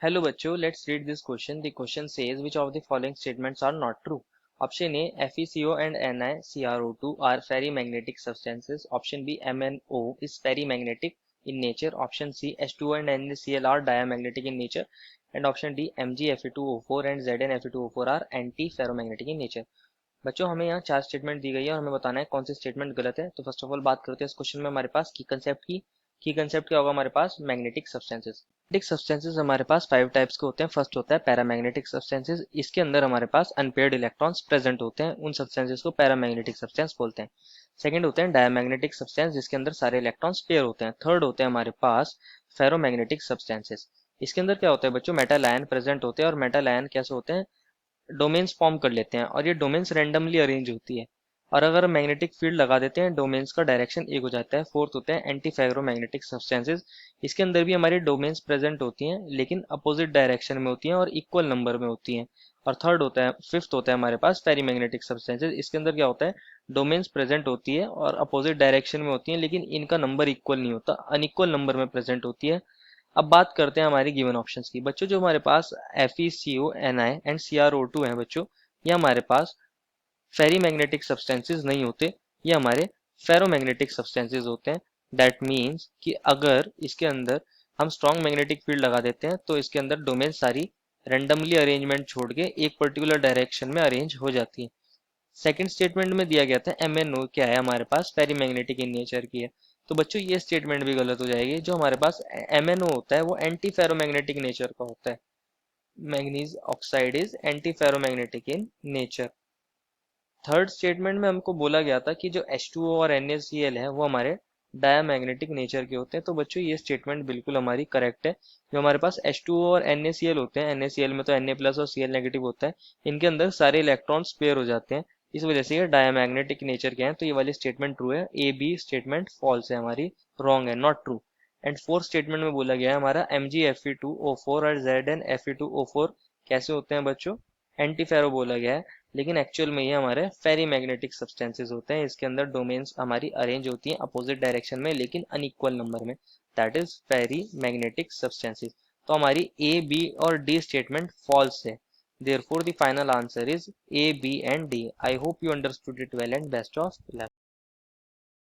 Hello बच्चों, let's read this question. The question says which of the following statements are not true? Option A, FeCO and NiCrO2 are ferrimagnetic substances. Option B, MnO is ferrimagnetic in nature. Option C, H2O and NaCl are diamagnetic in nature. And option D, MgFe2O4 and ZnFe2O4 are anti-ferromagnetic in nature. बच्चों हमें यहाँ चार statement दी गई है और हमें बताना है कौन सी स्टेटमेंट गलत है। तो फर्स्ट ऑफ ऑल बात करते हैं इस क्वेश्चन में हमारे पास की कंसेप्ट क्या होगा हमारे पास मैग्नेटिक सब्सटेंसेस। मैग्नेटिक सब्सटेंसेस हमारे पास 5 टाइप्स के होते हैं। फर्स्ट होता है पैरामैग्नेटिक सब्सटेंसेस, इसके अंदर हमारे पास अनपेयर्ड इलेक्ट्रॉन्स प्रेजेंट होते हैं, उन सब्सटेंसेस को पैरामैग्नेटिक सब्सटेंस बोलते हैं। सेकंड होते हैं डायमैग्नेटिक सब्सटेंस, जिसके अंदर सारे इलेक्ट्रॉन्स पेयर होते हैं। थर्ड होते हैं हमारे पास फेरोमैग्नेटिक सब्सटेंसेस, इसके अंदर क्या होता है बच्चों, मेटल आयन प्रेजेंट होते हैं और मेटल आयन कैसे होते हैं, डोमेन्स फॉर्म कर लेते हैं और ये डोमेन्स रैंडमली अरेंज होती है और अगर मैग्नेटिक फील्ड लगा देते हैं डोमेन्स का डायरेक्शन एक हो जाता है। फोर्थ होते हैं एंटी फेरोमैग्नेटिक सब्सटेंसेस, इसके अंदर भी हमारी डोमेन्स प्रेजेंट होती हैं लेकिन अपोजिट डायरेक्शन में होती हैं और इक्वल नंबर में होती हैं। और फिफ्थ होता है हमारे पास फेरीमैग्नेटिक सब्सटेंसेस, इसके अंदर क्या होता है, डोमेन्स प्रेजेंट होती है और अपोजिट डायरेक्शन में होती है लेकिन इनका नंबर इक्वल नहीं होता, अनइक्वल नंबर में प्रेजेंट होती है। अब बात करते हैं हमारी गिवन ऑप्शंस की। बच्चों जो हमारे पास FeCO, Ni एंड CrO2 है बच्चों, ये हमारे पास फेरी मैग्नेटिक सब्सटेंसेज नहीं होते, ये हमारे फेरोमैग्नेटिक सब्सटेंसेज होते हैं। दैट मीन्स कि अगर इसके अंदर हम स्ट्रॉन्ग मैग्नेटिक फील्ड लगा देते हैं तो इसके अंदर डोमेन सारी रेंडमली अरेंजमेंट छोड़ के एक पर्टिकुलर डायरेक्शन में अरेंज हो जाती है। सेकंड स्टेटमेंट में दिया गया था MnO क्या है हमारे पास पेरीमैग्नेटिक इन नेचर की है, तो बच्चों ये स्टेटमेंट भी गलत हो जाएगी। जो हमारे पास MnO होता है वो एंटी फेरोमैग्नेटिक नेचर का होता है। Manganese oxide is anti ferromagnetic in nature. Third statement में हमको बोला गया था कि जो H2O और NaCl है वो हमारे डायमैग्नेटिक नेचर के होते हैं, तो बच्चों ये स्टेटमेंट बिल्कुल हमारी करेक्ट है। जो हमारे पास H2O और NaCl होते हैं, NaCl में तो Na प्लस और Cl नेगेटिव होता है, इनके अंदर सारे इलेक्ट्रॉन्स पेयर हो जाते हैं, इस वजह से ये डायमैग्नेटिक नेचर के हैं। तो ये वाली स्टेटमेंट ट्रू है, ए बी स्टेटमेंट फॉल्स है हमारी, रॉन्ग है, not true. And fourth statement में बोला गया है हमारा MgFe2O4 और ZnFe2O4 कैसे होते हैं बच्चों, एंटी फेरो बोला गया है, लेकिन एक्चुअल में ये हमारे फेरी मैग्नेटिक सब्सटेंसेज होते हैं। इसके अंदर डोमेन्स हमारी अरेंज होती हैं अपोजिट डायरेक्शन में लेकिन अनइक्वल नंबर में, that is ferri magnetic substances. तो हमारी ए बी और डी स्टेटमेंट फॉल्स है। Therefore, the final answer is A, B, and D. I hope you understood it well and best of luck.